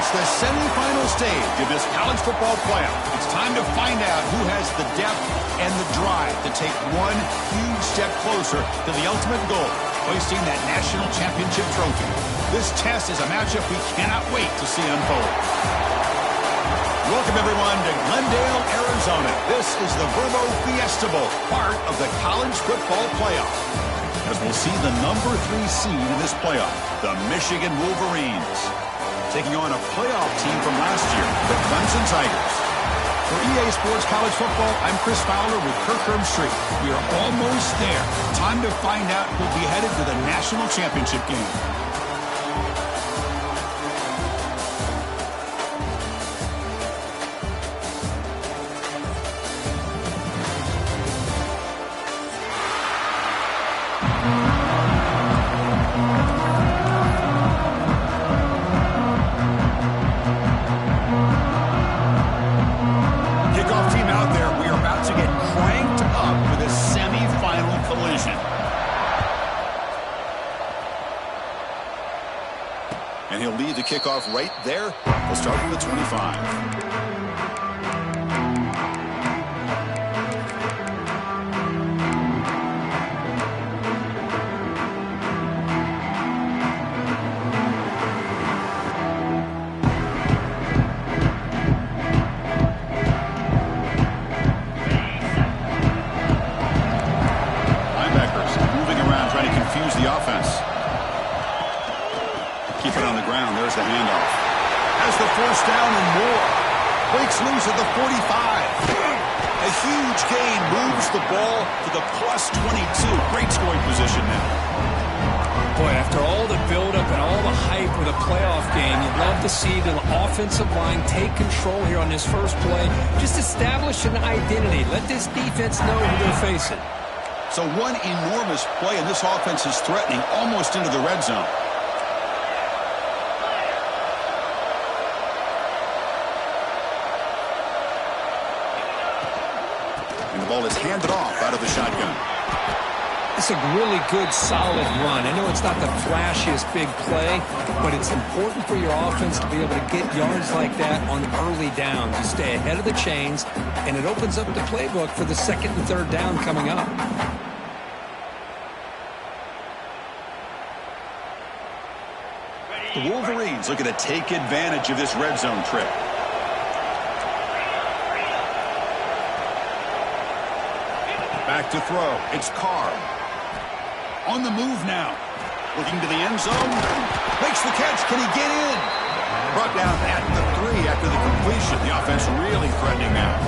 reached the semifinal stage of this college football playoff. It's time to find out who has the depth and the drive to take one huge step closer to the ultimate goal, hoisting that national championship trophy. This test is a matchup we cannot wait to see unfold. Welcome, everyone, to Glendale, Arizona. This is the Verbo Fiesta Bowl, part of the college football playoff. As we'll see the number 3 seed in this playoff, the Michigan Wolverines, taking on a playoff team from last year, the Clemson Tigers. For EA Sports College Football, I'm Chris Fowler with Kirkherm Street. We are almost there. Time to find out who'll be headed to the national championship game. And he'll lead the kickoff right there. We'll start from the 25. Keep it on the ground. There's the handoff. Has the first down and more. Breaks loose at the 45. A huge gain moves the ball to the plus 22. Great scoring position now. Boy, after all the buildup and all the hype with a playoff game, you'd love to see the offensive line take control here on this first play. Just establish an identity. Let this defense know who they're facing. So one enormous play, and this offense is threatening almost into the red zone. And the ball is handed off out of the shotgun. It's a really good, solid run. I know it's not the flashiest big play, but it's important for your offense to be able to get yards like that on early downs. You stay ahead of the chains, and it opens up the playbook for the second and third down coming up. The Wolverines looking to take advantage of this red zone trip. Back to throw. It's Carr. On the move now. Looking to the end zone. Makes the catch. Can he get in? Brought down at the 3 after the completion. The offense really threatening now.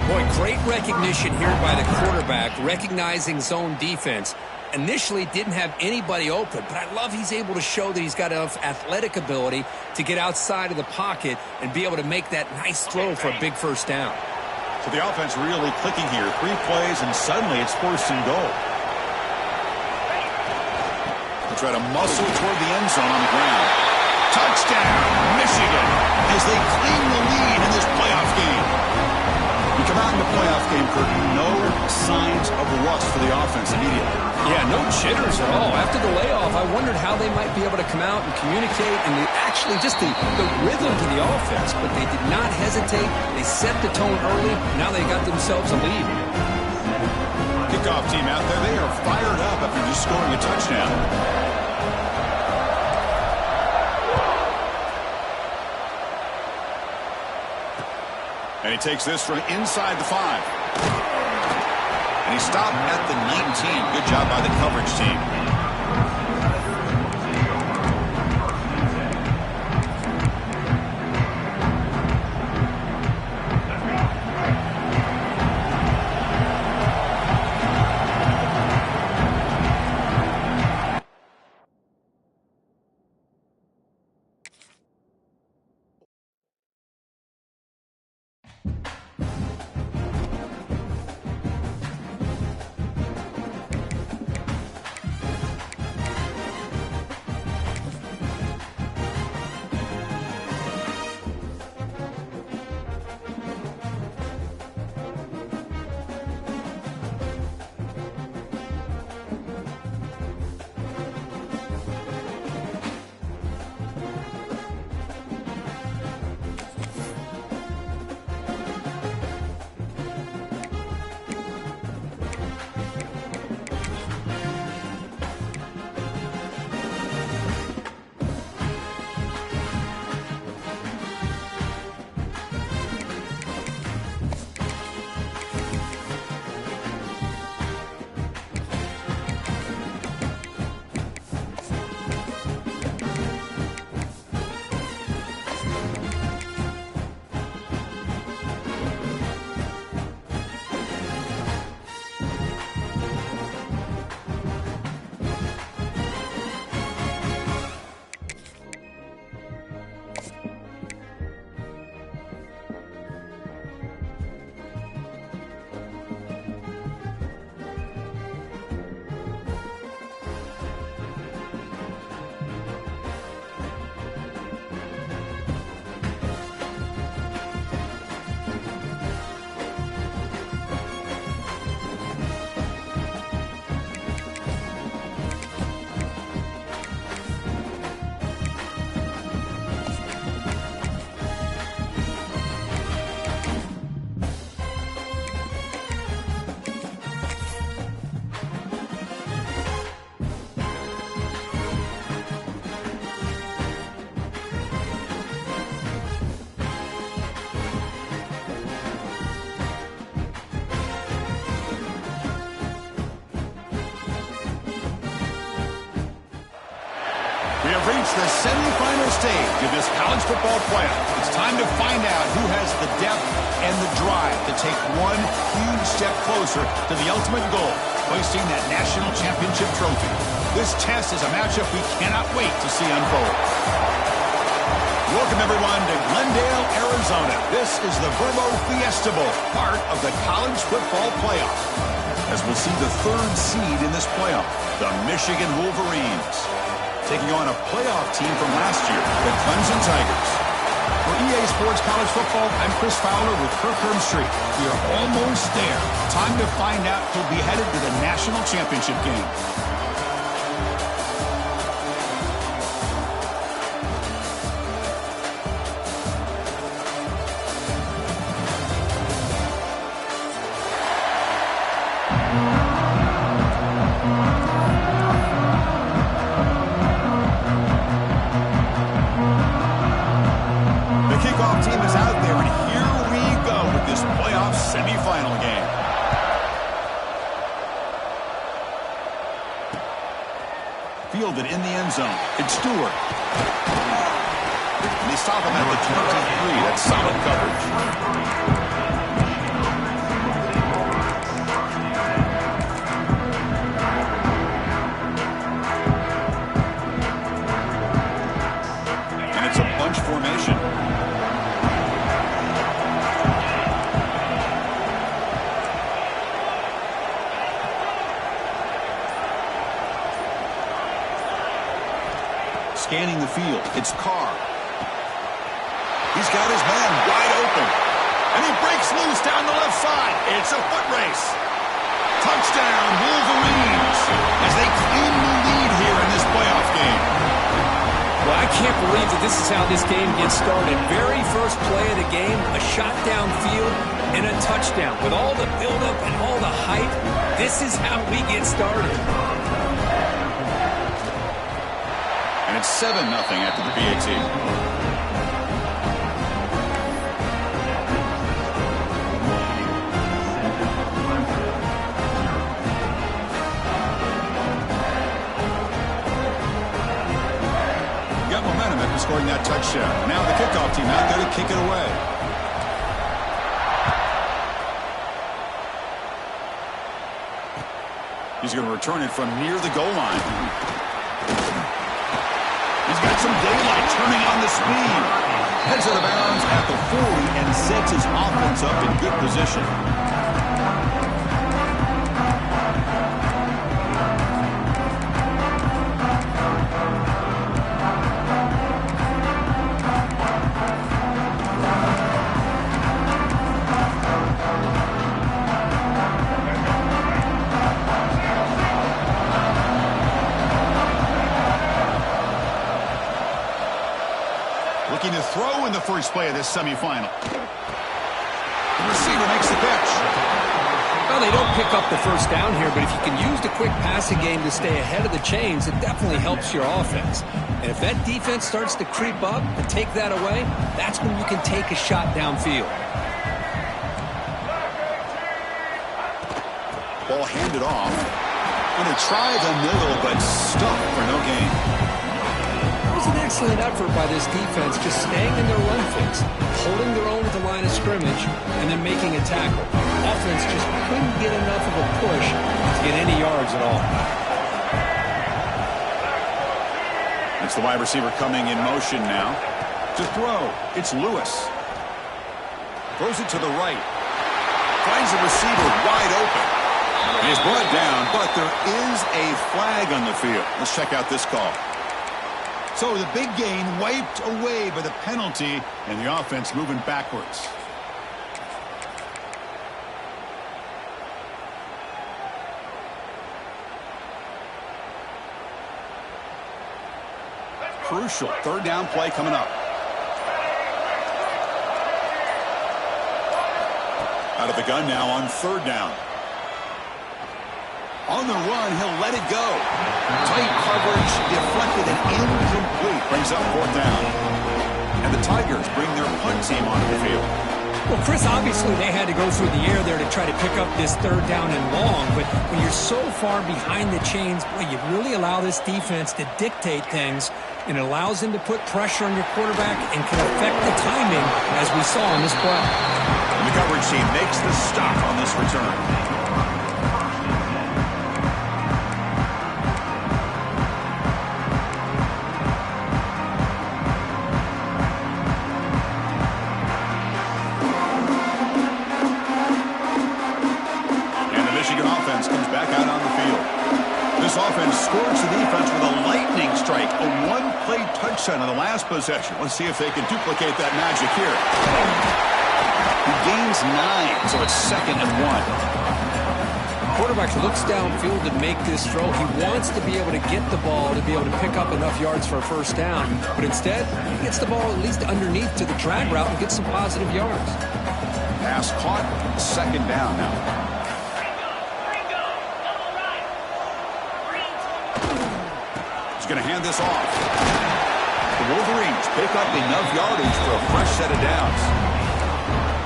Boy, great recognition here by the quarterback, recognizing zone defense. Initially didn't have anybody open, but I love he's able to show that he's got enough athletic ability to get outside of the pocket and be able to make that nice throw for a big first down. So the offense really clicking here. 3 plays, and suddenly it's first and goal. They'll try to muscle toward the end zone on the ground. Touchdown, Michigan, as they claim the lead in this playoff game. You come out in the playoff game, Kurt, no signs of rust for the offense immediately. Yeah, no jitters at all. After the layoff, I wondered how they might be able to come out and communicate and actually just the rhythm to the offense. But they did not hesitate. They set the tone early. Now they got themselves a lead. Kickoff team out there. They are fired up after just scoring a touchdown. And he takes this from inside the 5. And he stopped at the 19. Good job by the coverage team. We have reached the semifinal stage of this college football playoff. It's time to find out who has the depth and the drive to take one huge step closer to the ultimate goal, hoisting that national championship trophy. This test is a matchup we cannot wait to see unfold. Welcome, everyone, to Glendale, Arizona. This is the Verbo Fiesta Bowl, part of the college football playoff. As we'll see the third seed in this playoff, the Michigan Wolverines, taking on a playoff team from last year, the Clemson Tigers. For EA Sports College Football, I'm Chris Fowler with Kirk Street. We are almost there. Time to find out who'll be headed to the national championship game. Semifinal game. Fielded in the end zone. It's Stewart. And they stop him at the 23. That's solid coverage. And it's a bunch formation. Scanning the field. It's Carr. He's got his man wide open. And he breaks loose down the left side. It's a foot race. Touchdown, Wolverines, as they claim the lead here in this playoff game. Well, I can't believe that this is how this game gets started. Very first play of the game, a shot downfield and a touchdown. With all the buildup and all the hype, this is how we get started. And it's 7-0 after the PAT. Got momentum after scoring that touchdown. Now the kickoff team out there to kick it away. He's going to return it from near the goal line. He's got some daylight turning on the speed. Heads out of bounds at the 40 and sets his offense up in good position. Looking to throw in the first play of this semifinal. The receiver makes the catch. Well, they don't pick up the first down here, but if you can use the quick passing game to stay ahead of the chains, it definitely helps your offense. And if that defense starts to creep up and take that away, that's when you can take a shot downfield. Ball handed off. Going to try the middle, but stuck for no gain. It was an excellent effort by this defense, just staying in their run fix, holding their own at the line of scrimmage, and then making a tackle. Offense just couldn't get enough of a push to get any yards at all. It's the wide receiver coming in motion now. To throw, it's Lewis. Throws it to the right. Finds the receiver wide open. And he's brought down, but there is a flag on the field. Let's check out this call. So the big gain wiped away by the penalty, and the offense moving backwards. Crucial third down play coming up. Out of the gun now on third down. On the run, he'll let it go. Tight coverage, deflected and incomplete. Brings up fourth down. And the Tigers bring their punt team onto the field. Well, Chris, obviously they had to go through the air there to try to pick up this third down and long, but when you're so far behind the chains, boy, you really allow this defense to dictate things, and it allows them to put pressure on your quarterback and can affect the timing, as we saw in this play. And the coverage team makes the stop on this return. This offense scored the defense with a lightning strike, a one-play touchdown on the last possession. Let's see if they can duplicate that magic here. He gains 9, so it's 2nd and 1. Quarterback looks downfield to make this throw. He wants to be able to get the ball to be able to pick up enough yards for a first down, but instead, he gets the ball at least underneath to the drag route and gets some positive yards. Pass caught, 2nd down now. He's going to hand this off. The Wolverines pick up enough yardage for a fresh set of downs.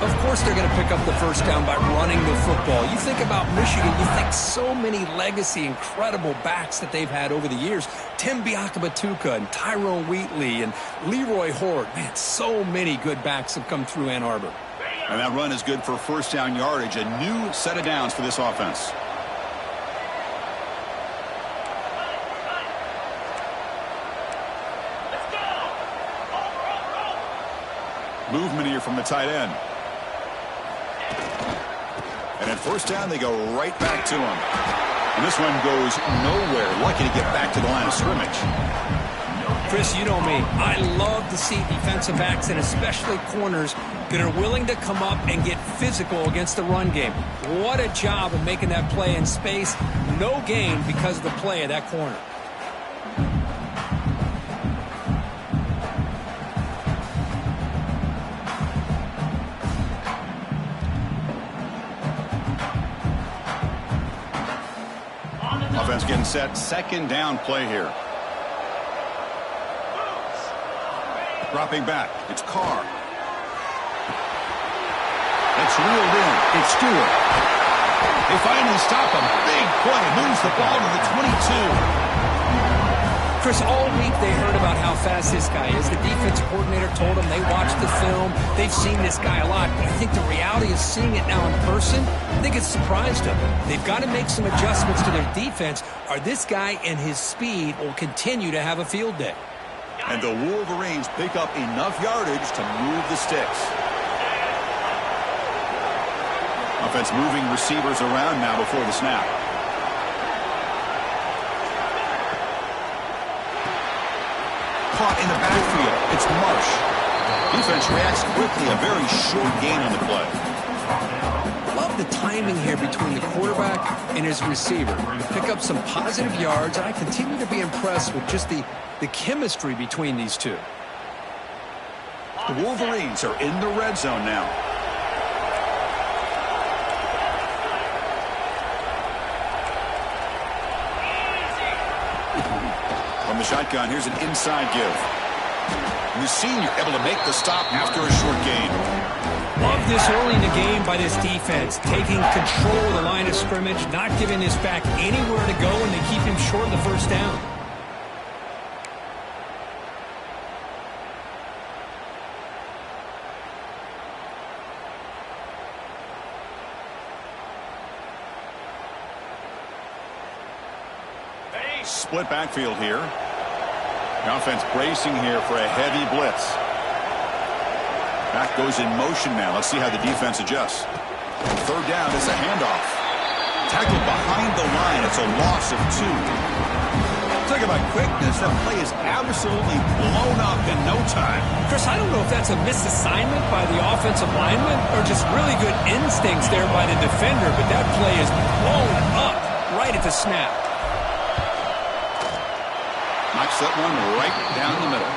Of course they're going to pick up the first down by running the football. You think about Michigan, you think so many legacy, incredible backs that they've had over the years. Tim Biakabatuka and Tyrone Wheatley and Leroy Horde. Man, so many good backs have come through Ann Arbor. And that run is good for first down yardage. A new set of downs for this offense. Movement here from the tight end. And at first down, they go right back to him. And this one goes nowhere. Lucky to get back to the line of scrimmage. Chris, you know me. I love to see defensive backs and especially corners that are willing to come up and get physical against the run game. What a job of making that play in space. No gain because of the play of that corner. Offense getting set. 2nd down play here. Dropping back. It's Carr. It's reeled in. It's Stewart. They finally stop him. Big play. Moves the ball to the 22. Chris, all week they heard about how fast this guy is. The defense coordinator told them they watched the film. They've seen this guy a lot. But I think the reality is seeing it now in person, I think it's surprised them. They've got to make some adjustments to their defense, or this guy and his speed will continue to have a field day. And the Wolverines pick up enough yardage to move the sticks. Offense moving receivers around now before the snap. Caught in the backfield. It's Marsh. Defense reacts quickly. A very short gain on the play. Love the timing here between the quarterback and his receiver. Pick up some positive yards, and I continue to be impressed with just the chemistry between these two. The Wolverines are in the red zone now. From the shotgun, here's an inside give. And the senior able to make the stop after a short gain. Love this early in the game by this defense, taking control of the line of scrimmage, not giving this back anywhere to go, and they keep him short of the first down. Split backfield here. The offense bracing here for a heavy blitz. Back goes in motion now. Let's see how the defense adjusts. And 3rd down is a handoff. Tackled behind the line. It's a loss of 2. Talk about quickness. That play is absolutely blown up in no time. Chris, I don't know if that's a misassignment by the offensive lineman or just really good instincts there by the defender, but that play is blown up right at the snap. Knocks that one right down the middle.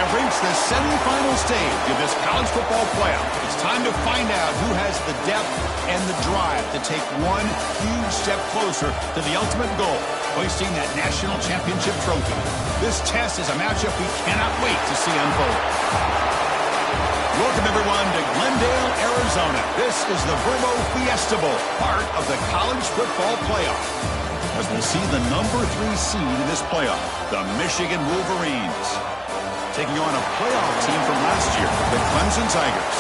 have reached the semifinal stage of this college football playoff. It's time to find out who has the depth and the drive to take one huge step closer to the ultimate goal, hoisting that national championship trophy. This test is a matchup we cannot wait to see unfold. Welcome, everyone, to Glendale, Arizona. This is the Verbo Fiesta Bowl, part of the college football playoff, as we'll see the number 3 seed in this playoff, the Michigan Wolverines, taking on a playoff team from last year, the Clemson Tigers.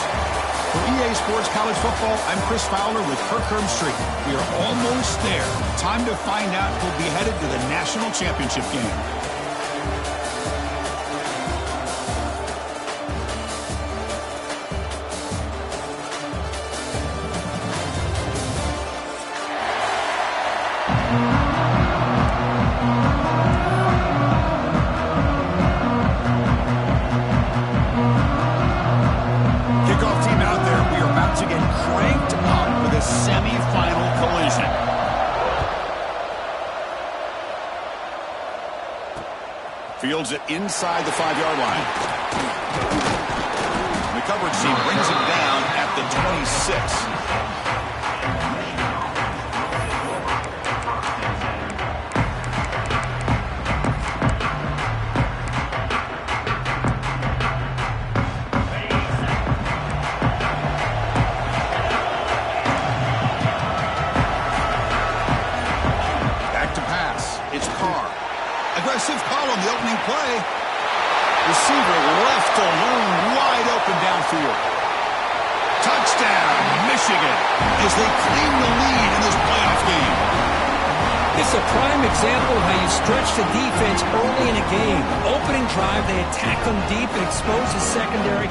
For EA Sports College Football, I'm Chris Fowler with Kirk Herbstreit. We are almost there. Time to find out who'll be headed to the national championship game. Fields it inside the 5-yard line. The coverage team brings him down at the 26. Aggressive call on the opening play. Receiver left alone, wide open downfield. Touchdown, Michigan, as they claim the lead in this playoff game. It's a prime example of how you stretch the defense early in a game. Opening drive, they attack them deep and expose the secondary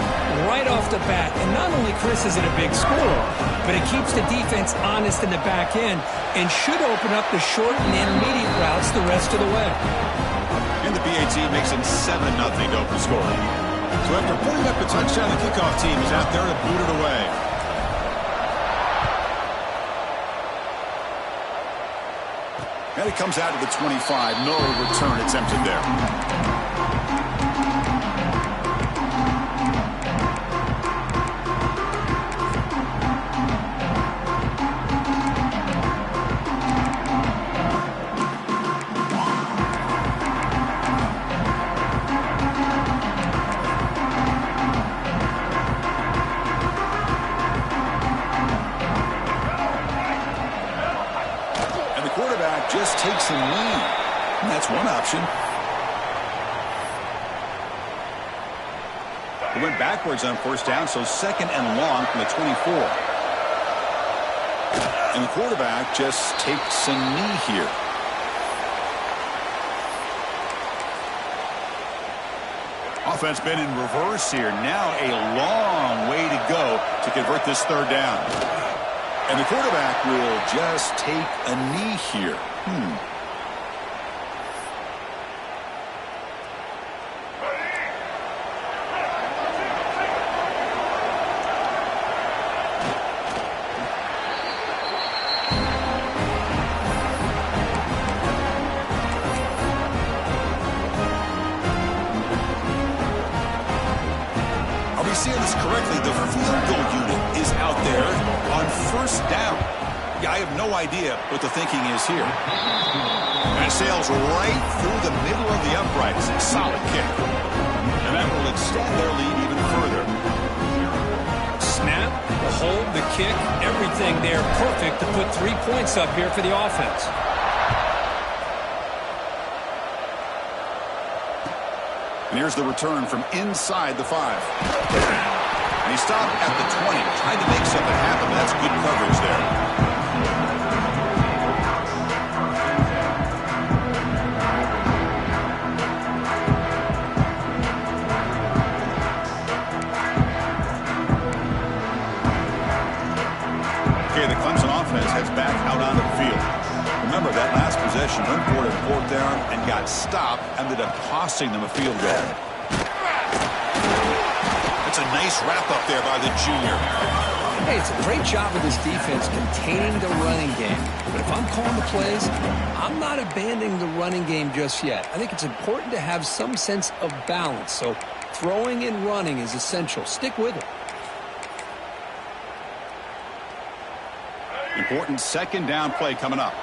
right off the bat. And not only, Chris, is it a big score, but it keeps the defense honest in the back end and should open up the short and intermediate routes the rest of the way. And the BAT makes it 7-0 to open scoring. So after putting up the touchdown, the kickoff team is out there to boot it away. And it comes out to the 25. No return attempted there. Just takes a knee. And that's one option. He went backwards on first down, so 2nd and long from the 24. And the quarterback just takes a knee here. Offense been in reverse here. Now a long way to go to convert this 3rd down. And the quarterback will just take a knee here. Are we seeing this correctly? The field goal unit is out there on 1st down. Yeah, I have no idea what the thinking is here. And it sails right through the middle of the uprights. Solid kick. And that will extend their lead even further. Snap, the hold, the kick, everything there perfect to put 3 points up here for the offense. And here's the return from inside the 5. And he stopped at the 20. Tried to make something happen, but that's good coverage there. The Clemson offense heads back out onto the field. Remember, that last possession went for it in 4th down and got stopped, ended up costing them a field goal. It's a nice wrap up there by the junior. Hey, it's a great job of this defense containing the running game. But if I'm calling the plays, I'm not abandoning the running game just yet. I think it's important to have some sense of balance. So throwing and running is essential. Stick with it. Important second down play coming up.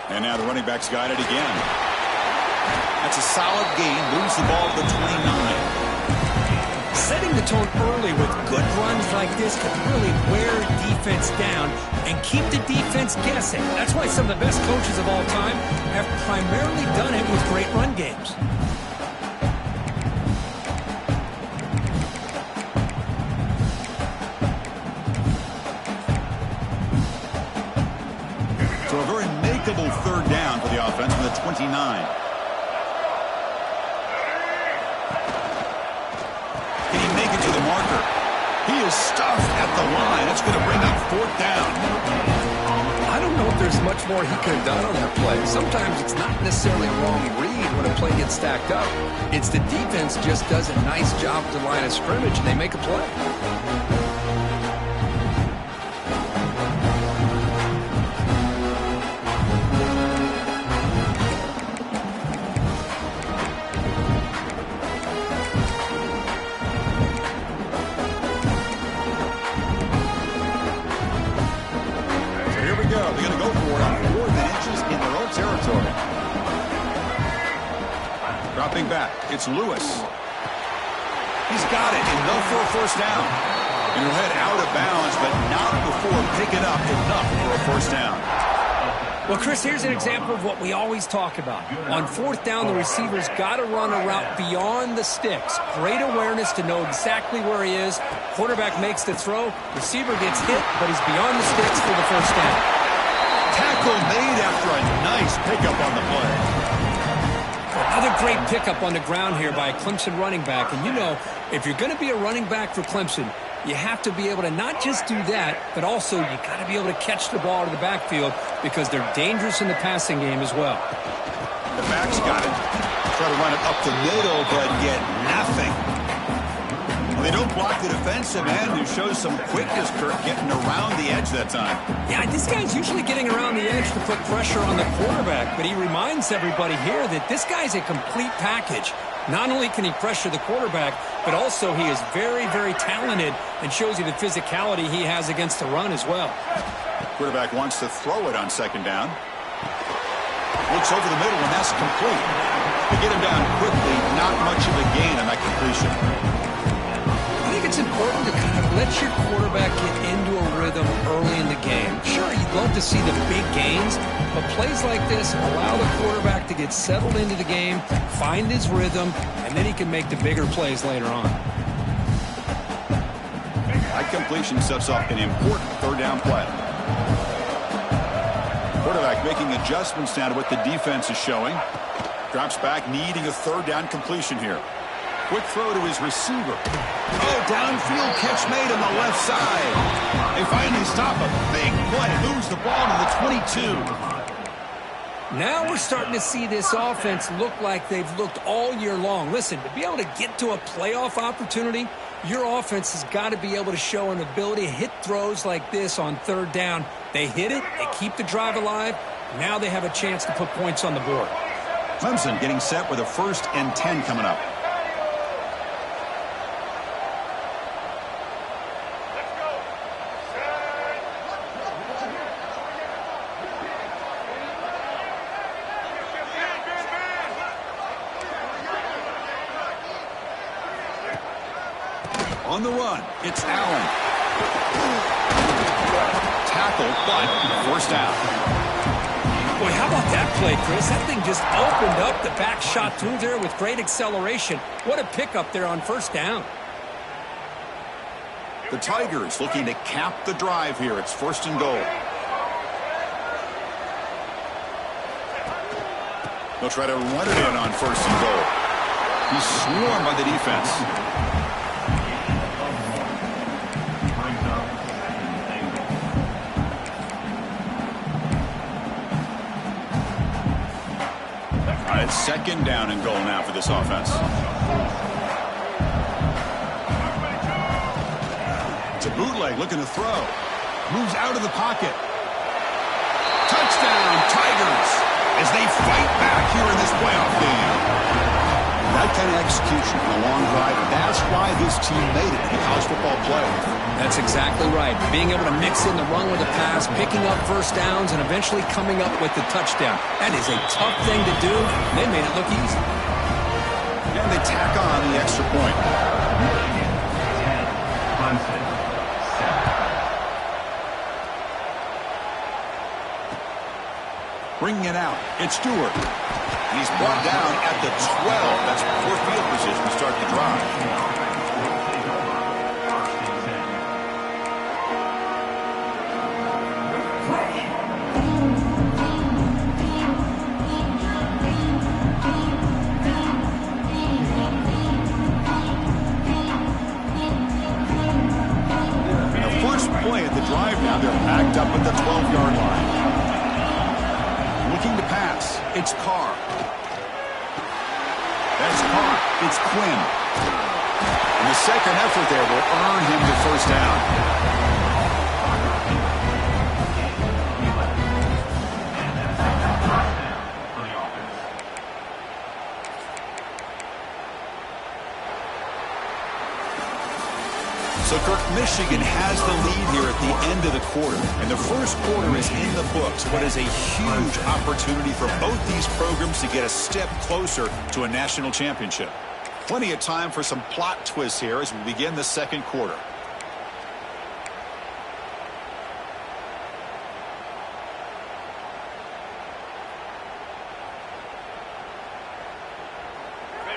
And now the running back's got it again. That's a solid gain. Moves the ball to the 29. Setting the tone early with good runs like this can really wear defense down and keep the defense guessing. That's why some of the best coaches of all time have primarily done it with great run games. So a very makeable third down for the offense from the 29. Can he make it to the marker? He is stuffed at the line. It's going to bring up fourth down. I don't know if there's much more he could have done on that play. Sometimes it's not necessarily a wrong read when a play gets stacked up. It's the defense just does a nice job at the line of scrimmage and they make a play. They're going to go for it on 4th inches in their own territory. Dropping back, it's Lewis. He's got it, and go for a first down. And he'll head out of bounds, but not before picking up enough for a first down. Well, Chris, here's an example of what we always talk about. On 4th down, the receiver's got to run a route beyond the sticks. Great awareness to know exactly where he is. Quarterback makes the throw. Receiver gets hit, but he's beyond the sticks for the first down. Tackle made after a nice pickup on the play. Another great pickup on the ground here by a Clemson running back. And you know, if you're going to be a running back for Clemson, you have to be able to not just do that, but also you got to be able to catch the ball to the backfield because they're dangerous in the passing game as well. The back's got it. Try to run it up the middle, but get nothing. They don't block the defensive end, who shows some quickness, Kirk, getting around the edge that time. Yeah, this guy's usually getting around the edge to put pressure on the quarterback, but he reminds everybody here that this guy's a complete package. Not only can he pressure the quarterback, but also he is very, very talented and shows you the physicality he has against the run as well. Quarterback wants to throw it on second down. Looks over the middle, and that's complete. They get him down quickly, not much of a gain on that completion. I think it's important to kind of let your quarterback get into a rhythm early in the game. Sure, you'd love to see the big gains, but plays like this allow the quarterback to get settled into the game, find his rhythm, and then he can make the bigger plays later on. That completion sets up an important third down play. Quarterback making adjustments now to what the defense is showing. Drops back, needing a third down completion here. Quick throw to his receiver. Oh, downfield catch made on the left side. They finally stop a big play. Moves the ball to the 22. Now we're starting to see this offense look like they've looked all year long. Listen, to be able to get to a playoff opportunity, your offense has got to be able to show an ability to hit throws like this on third down. They hit it, they keep the drive alive. Now they have a chance to put points on the board. Clemson getting set with a 1st and 10 coming up. On the run, it's Allen. Tackle, but first down. Boy, how about that play, Chris? That thing just opened up. The back shot through there with great acceleration. What a pickup there on first down. The Tigers looking to cap the drive here. It's 1st and goal. They'll try to run it in on 1st and goal. He's swarmed by the defense. It's second down and goal now for this offense. It's a bootleg looking to throw. Moves out of the pocket. Touchdown, Tigers, as they fight back here in this playoff game. That kind of execution on a long drive, that's why this team made it in the college football playoff. That's exactly right. Being able to mix in the run with the pass, picking up first downs, and eventually coming up with the touchdown. That is a tough thing to do. They made it look easy. And they tack on the extra point. Clemson, 7. Bringing it out, it's Stewart. And he's brought down at the 12. That's poor field position to start the drive. And the first play at the drive now, they're backed up at the 12-yard line. Looking to pass, it's Carr. That's Carr. It's Quinn. And the second effort there will earn him the first down. So, Kirk, Michigan has the lead here at the end of the quarter. And the first quarter is in the books. What is a huge opportunity for both these programs to get a step closer to a national championship. Plenty of time for some plot twists here as we begin the second quarter.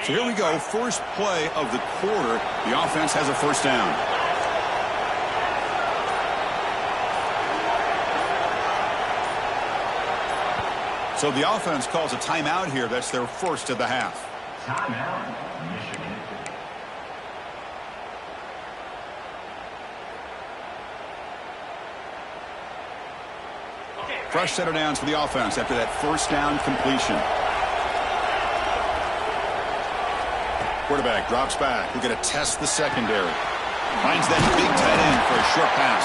So here we go. First play of the quarter. The offense has a first down. So the offense calls a timeout here. That's their first of the half. Timeout, Michigan. Fresh set of downs for the offense after that first down completion. Quarterback drops back. We're going to test the secondary. Finds that big tight end for a short pass.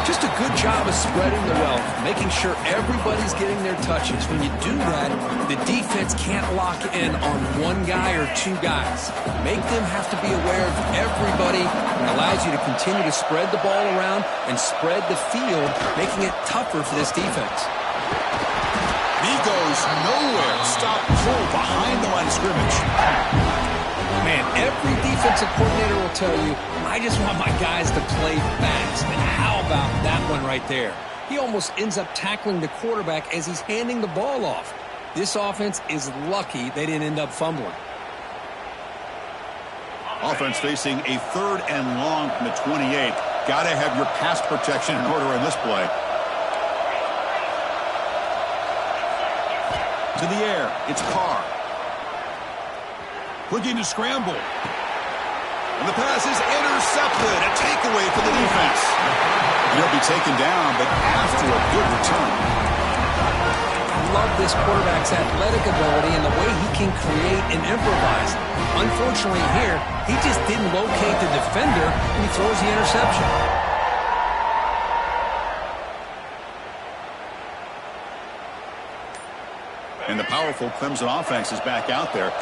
Just a good job of spreading the wealth, making sure everybody's getting their touches. When you do that, the defense can't lock in on one guy or two guys. Make them have to be aware of everybody. It allows you to continue to spread the ball around and spread the field, making it tougher for this defense. He goes nowhere. Stop pull behind the line of scrimmage. Man, every defensive coordinator will tell you, I just want my guys to play fast. And how about that one right there? He almost ends up tackling the quarterback as he's handing the ball off. This offense is lucky they didn't end up fumbling. Offense facing a third and long from the 28. Got to have your pass protection in order on this play. To the air, it's Carr. Looking to scramble. And the pass is intercepted. A takeaway for the defense. And he'll be taken down, but after a good return. I love this quarterback's athletic ability and the way he can create and improvise. Unfortunately here, he just didn't locate the defender and he throws the interception. And the powerful Clemson offense is back out there.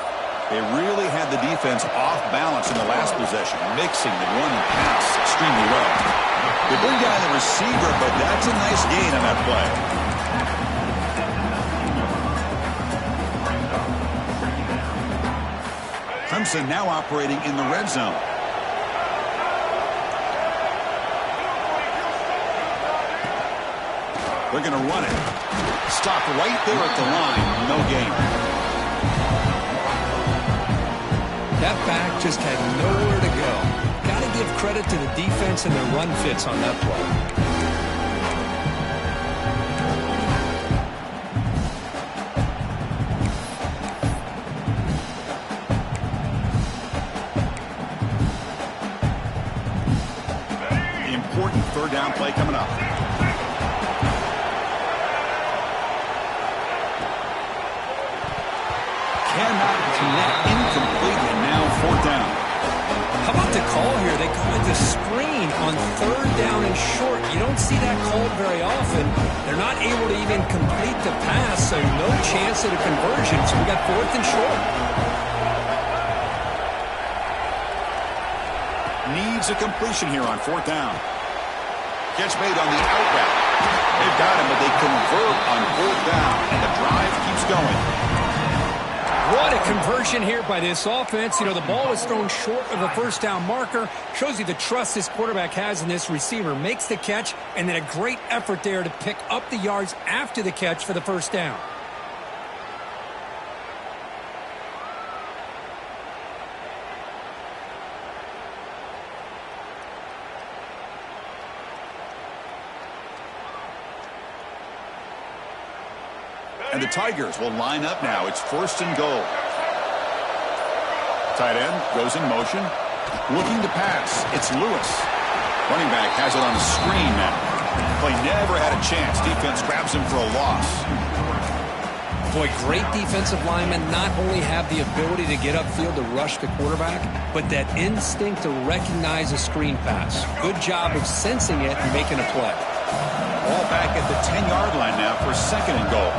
They really had the defense off balance in the last possession, mixing the run and pass extremely well. They bring down the receiver, but that's a nice gain on that play. Clemson now operating in the red zone. They're going to run it. Stop right there at the line. No gain. That back just had nowhere to go. Got to give credit to the defense and their run fits on that play. The important third down play coming up. fourth down. How about the call here? They call it the screen on third down and short. You don't see that called very often. They're not able to even complete the pass, so no chance at a conversion. So we got fourth and short. Needs a completion here on fourth down. Catch made on the out route. They've got him, but they convert on fourth down, and the drive keeps going. What a conversion here by this offense. You know, the ball was thrown short of the first down marker. Shows you the trust this quarterback has in this receiver. Makes the catch, and then a great effort there to pick up the yards after the catch for the first down. And the Tigers will line up now. It's first and goal. Tight end goes in motion. Looking to pass. It's Lewis. Running back has it on the screen now. Play never had a chance. Defense grabs him for a loss. Boy, great defensive linemen not only have the ability to get upfield to rush the quarterback, but that instinct to recognize a screen pass. Good job of sensing it and making a play. Ball back at the 10-yard line now for second and goal.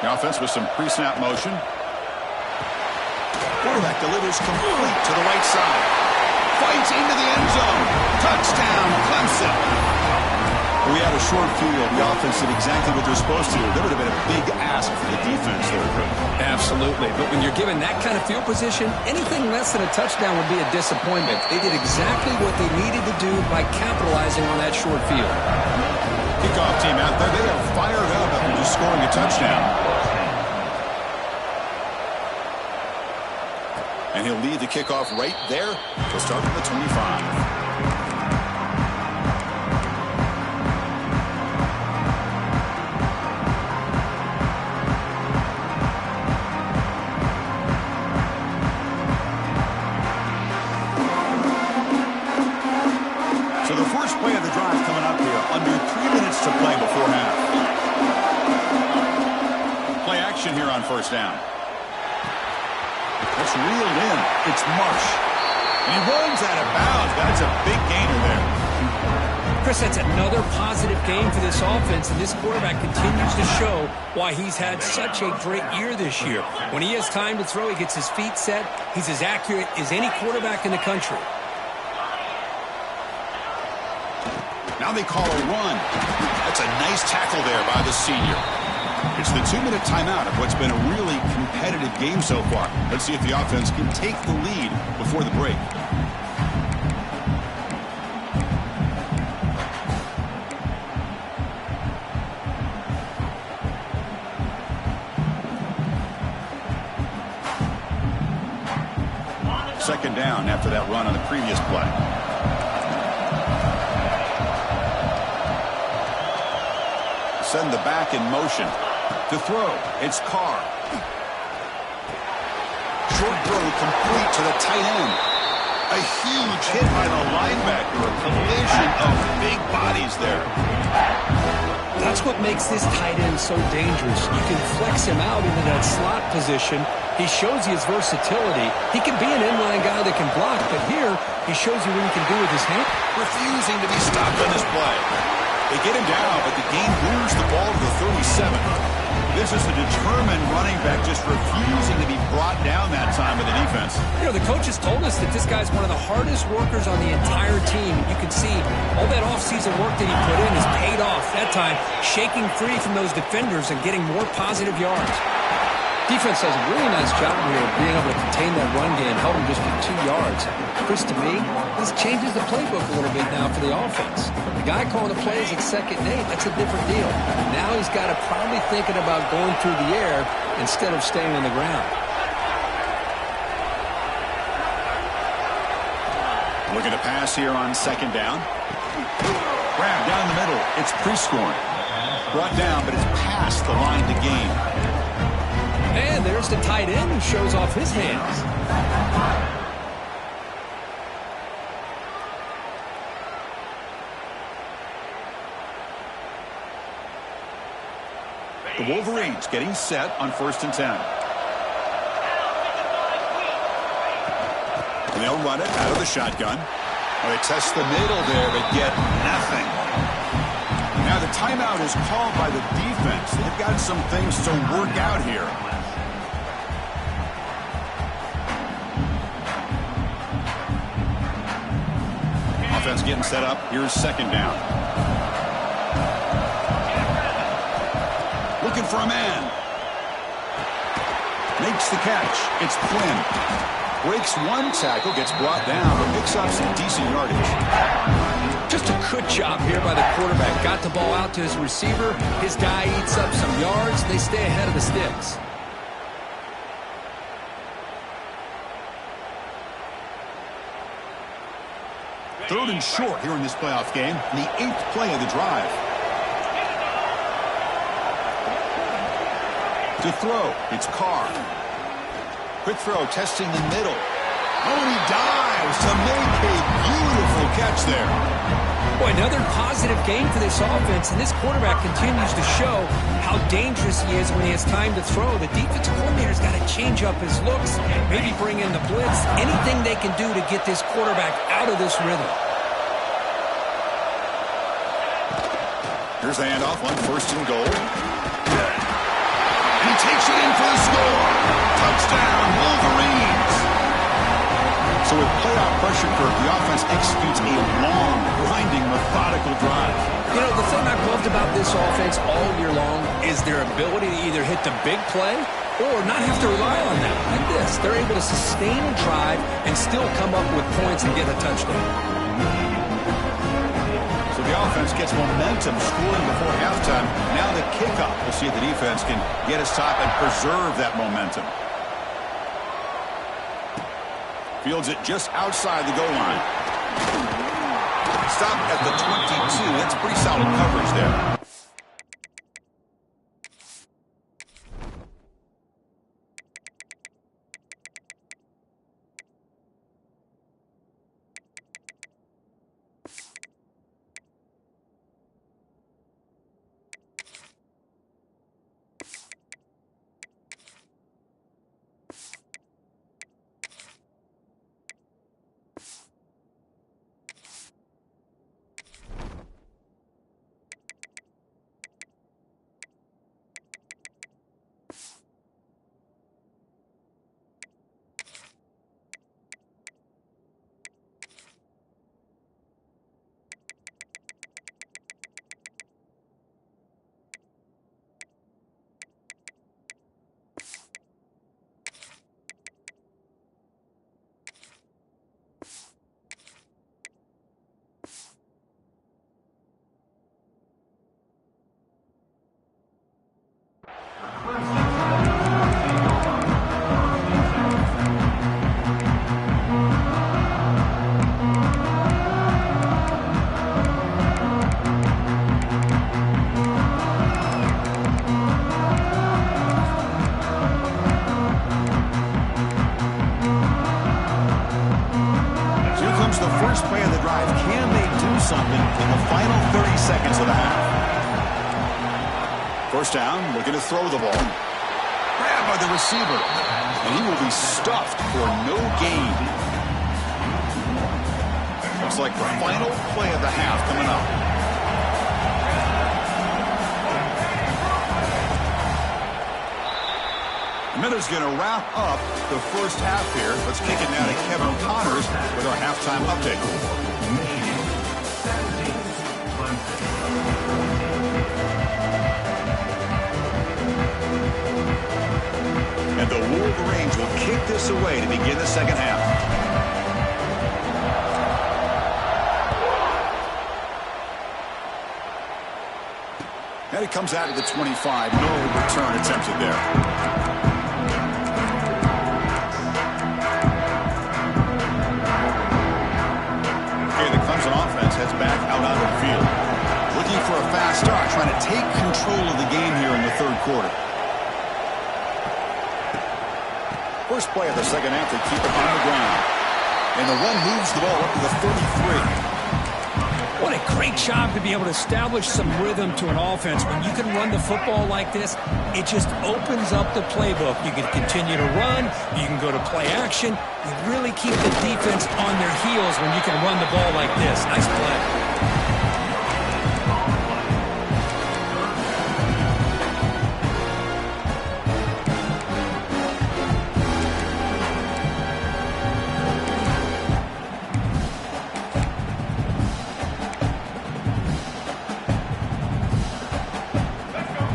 The offense with some pre-snap motion. Quarterback delivers complete to the right side. Fights into the end zone. Touchdown, Clemson. We had a short field. The offense did exactly what they're supposed to do. That would have been a big ask for the defense there, Chris. Absolutely. But when you're given that kind of field position, anything less than a touchdown would be a disappointment. They did exactly what they needed to do by capitalizing on that short field. Kickoff team out there. They are fired up after just scoring a touchdown. And he'll lead the kickoff right there. He'll start at the 25. So the first play of the drive coming up here. Under 3 minutes to play before half. Play action here on first down. That's reeled in. It's Marsh. And he runs out of bounds. That's a big gainer there. Chris, that's another positive game for this offense, and this quarterback continues to show why he's had such a great year this year. When he has time to throw, he gets his feet set. He's as accurate as any quarterback in the country. Now they call a run. That's a nice tackle there by the senior. It's the 2-minute timeout of what's been a really competitive game so far. Let's see if the offense can take the lead before the break. Second down after that run on the previous play. Send the back in motion. To throw, it's Carr. Short throw complete to the tight end. A huge hit by the linebacker. A collision of big bodies there. That's what makes this tight end so dangerous. You can flex him out into that slot position. He shows you his versatility. He can be an inline guy that can block, but here he shows you what he can do with his hand. Refusing to be stopped on this play. They get him down, but the game moves the ball to the 37. This is a determined running back just refusing to be brought down that time by the defense. You know, the coaches told us that this guy's one of the hardest workers on the entire team. You can see all that offseason work that he put in has paid off. That time, shaking free from those defenders and getting more positive yards. Defense does a really nice job here of being able to contain that run game, held him just for 2 yards. Chris, to me, this changes the playbook a little bit now for the offense. The guy calling the plays at 2nd and 8, that's a different deal. Now he's got to probably thinking about going through the air instead of staying on the ground. Looking to pass here on second down. Grab down the middle. It's pre-scoring. Brought down, but it's past the line to gain. And there's the tight end who shows off his hands. The Wolverines getting set on 1st and 10. And they'll run it out of the shotgun. Well, they test the middle there, but get nothing. Now the timeout is called by the defense. They've got some things to work out here. Offense getting set up. Here's 2nd down. Looking for a man. Makes the catch. It's Quinn. Breaks one tackle, gets brought down, but picks up some decent yardage. Just a good job here by the quarterback. Got the ball out to his receiver. His guy eats up some yards. They stay ahead of the sticks. Third and short here in this playoff game. The 8th play of the drive. To throw, it's Carr. Quick throw, testing the middle. Oh, and he dives to make a beautiful catch there. Boy, another positive game for this offense, and this quarterback continues to show how dangerous he is when he has time to throw. The defensive coordinator's got to change up his looks, maybe bring in the blitz, anything they can do to get this quarterback out of this rhythm. Here's the handoff on 1st and goal. And he takes it in for the score. Touchdown, Wolverines. So with playoff pressure curve, the offense executes a long, grinding, methodical drive. You know, the thing I've loved about this offense all year long is their ability to either hit the big play or not have to rely on that. Like this, they're able to sustain a drive and still come up with points and get a touchdown. So the offense gets momentum scoring before halftime. Now the kickoff. We'll see if the defense can get a stop and preserve that momentum. Fields it just outside the goal line. Stop at the 22. That's pretty solid coverage there. Something in the final 30 seconds of the half. First down, looking to throw the ball. Grabbed by the receiver, and he will be stuffed for no gain. Looks like the final play of the half coming up. The minute's going to wrap up the first half here. Let's kick it now to Kevin Connors with our halftime update. And the Wolverines will kick this away to begin the second half. And it comes out of the 25. No return attempted there. Okay, the Clemson offense heads back out onto the field. Looking for a fast start, trying to take control of the game here in the third quarter. First play of the second half, they keep it on the ground. And the run moves the ball up to the 33. What a great job to be able to establish some rhythm to an offense. When you can run the football like this, it just opens up the playbook. You can continue to run. You can go to play action. You really keep the defense on their heels when you can run the ball like this. Nice play.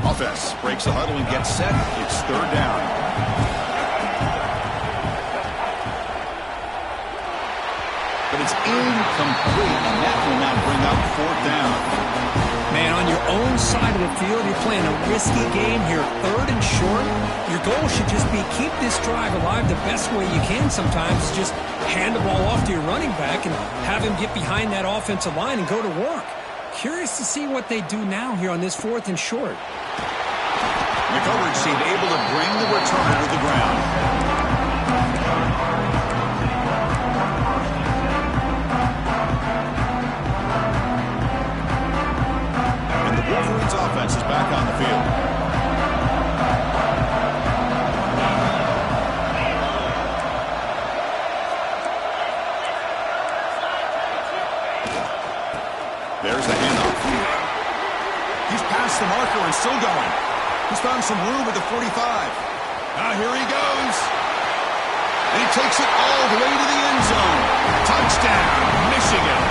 Offense breaks the huddle and gets set. It's third down. But it's incomplete, and that will now bring up fourth down. Man, on your own side of the field, you're playing a risky game here, third and short. Your goal should just be keep this drive alive the best way you can sometimes. Just hand the ball off to your running back and have him get behind that offensive line and go to work. Curious to see what they do now here on this fourth and short. The coverage seemed able to bring the returner to the ground. And the Wolverines offense is back on the field. There's the handoff. He's past the marker and still going. He's found some room at the 45. Now here he goes. And he takes it all the way to the end zone. Touchdown, Michigan.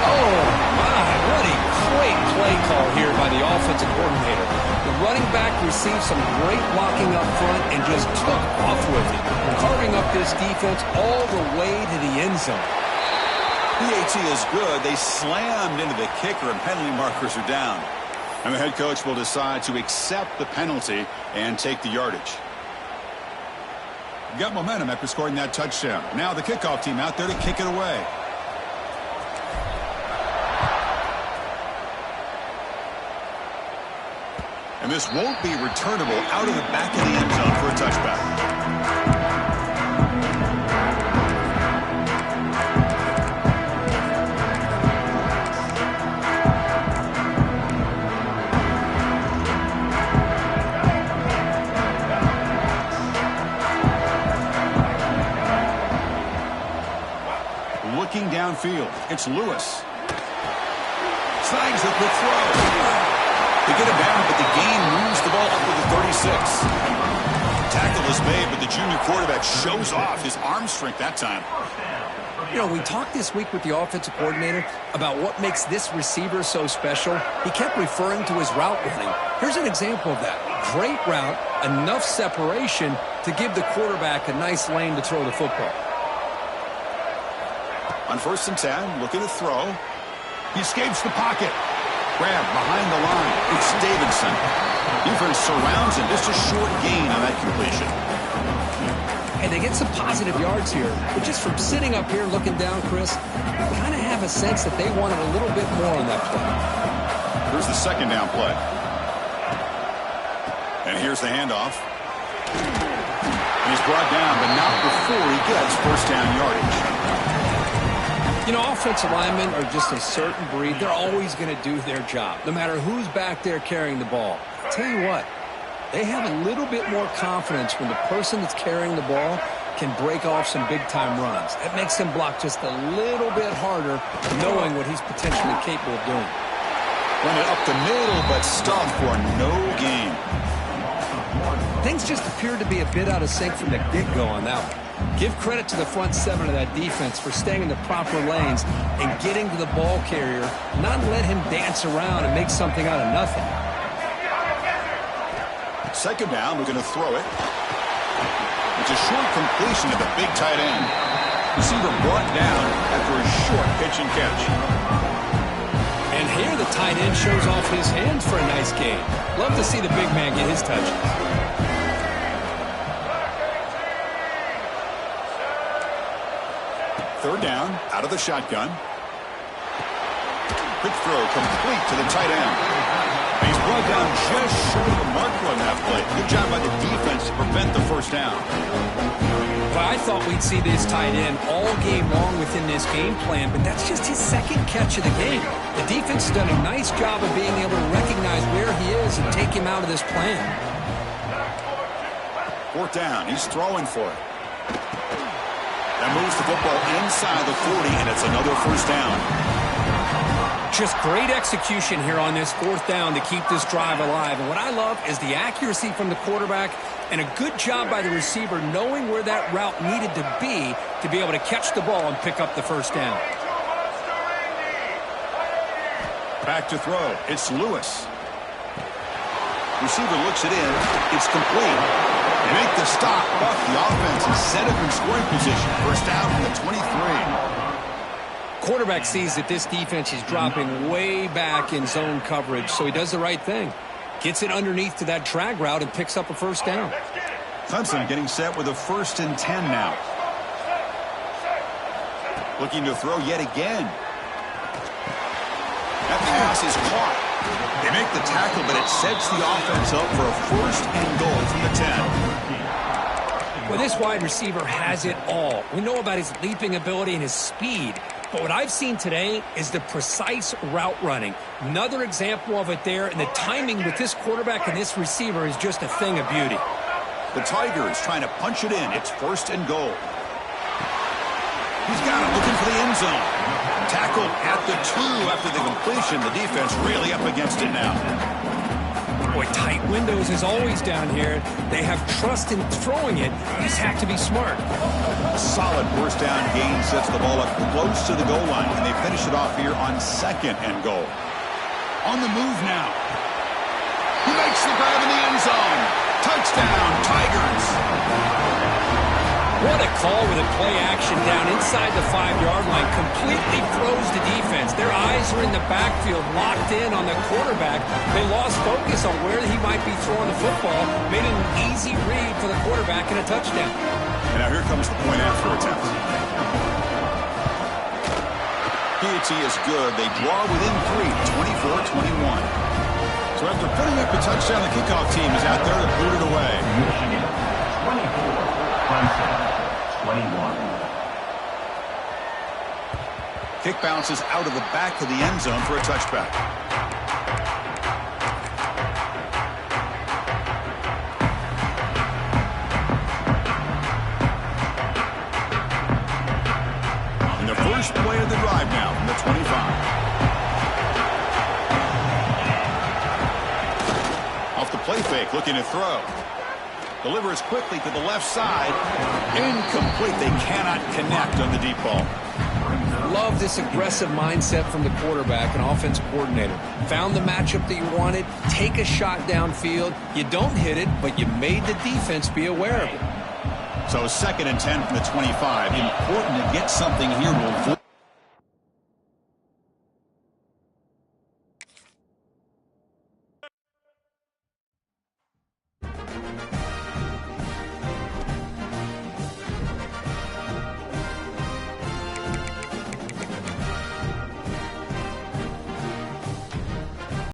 Oh, my. What a great play call here by the offensive coordinator. The running back received some great blocking up front and just took off with it, carving up this defense all the way to the end zone. PAT is good. They slammed into the kicker, and penalty markers are down. And the head coach will decide to accept the penalty and take the yardage. Got momentum after scoring that touchdown. Now the kickoff team out there to kick it away. And this won't be returnable out of the back of the end zone for a touchback. Looking downfield, it's Lewis. Snags the quick throw. They get him down, but the gain moves the ball up to the 36. Tackle is made, but the junior quarterback shows off his arm strength that time. You know, we talked this week with the offensive coordinator about what makes this receiver so special. He kept referring to his route running. Here's an example of that. Great route, enough separation to give the quarterback a nice lane to throw the football. On 1st and 10, looking to throw. He escapes the pocket. Grab behind the line. It's Davidson. Defense surrounds him. Just a short gain on that completion. And they get some positive yards here. But just from sitting up here looking down, Chris, you kind of have a sense that they wanted a little bit more on that play. Here's the second down play. And here's the handoff. And he's brought down, but not before he gets first down yardage. You know, offensive linemen are just a certain breed. They're always going to do their job, no matter who's back there carrying the ball. I'll tell you what, they have a little bit more confidence when the person that's carrying the ball can break off some big-time runs. That makes them block just a little bit harder, knowing what he's potentially capable of doing. Run it up the middle, but stopped for no gain. Things just appeared to be a bit out of sync from the get-go on that one. Give credit to the front seven of that defense for staying in the proper lanes and getting to the ball carrier, not let him dance around and make something out of nothing. Second down, we're going to throw it. It's a short completion to the big tight end. Receiver brought down after a short pitch and catch. And here the tight end shows off his hands for a nice gain. Love to see the big man get his touches. Third down, out of the shotgun. Quick throw complete to the tight end. And he's Brought down just short of the marker on that play. Good job by the defense to prevent the first down. Well, I thought we'd see this tight end all game long within this game plan, but that's just his second catch of the game. The defense has done a nice job of being able to recognize where he is and take him out of this plan. Fourth down. He's throwing for it. That moves the football inside the 40, and it's another first down. Just great execution here on this fourth down to keep this drive alive. And what I love is the accuracy from the quarterback and a good job by the receiver knowing where that route needed to be able to catch the ball and pick up the first down. Back to throw. It's Lewis. Receiver looks it in. It's complete. They make the stop, but the offense is set up in scoring position. First down from the 23. Quarterback sees that this defense is dropping way back in zone coverage, so he does the right thing. Gets it underneath to that drag route and picks up a first down. Clemson getting set with a 1st and 10 now. Looking to throw yet again. That pass is caught. They make the tackle, but it sets the offense up for a 1st and goal from the 10. Well, this wide receiver has it all. We know about his leaping ability and his speed. But what I've seen today is the precise route running. Another example of it there, and the timing with this quarterback and this receiver is just a thing of beauty. The Tigers trying to punch it in. It's 1st and goal. He's got it, looking for the end zone. Tackled at the 2 after the completion. The defense really up against it now. Boy, tight windows as always down here. They have trust in throwing it. You just have to be smart. A solid first down gain sets the ball up close to the goal line, and they finish it off here on 2nd and goal. On the move now. He makes the grab in the end zone. Touchdown, Tigers. What a call with a play action down inside the 5-yard line. Completely froze the defense. Their eyes are in the backfield, locked in on the quarterback. They lost focus on where he might be throwing the football. Made it an easy read for the quarterback and a touchdown. And now here comes the point after attempt. PAT is good. They draw within 3, 24-21. So after putting up a touchdown, the kickoff team is out there to boot it away. Michigan, 24. Clemson, 21. Kick bounces out of the back of the end zone for a touchback. And the first play of the drive now from the 25. Off the play fake, looking to throw. Delivers quickly to the left side. Incomplete. They cannot connect on the deep ball. Love this aggressive mindset from the quarterback and offense coordinator. Found the matchup that you wanted. Take a shot downfield. You don't hit it, but you made the defense be aware of it. So 2nd and 10 from the 25. Important to get something here to avoid.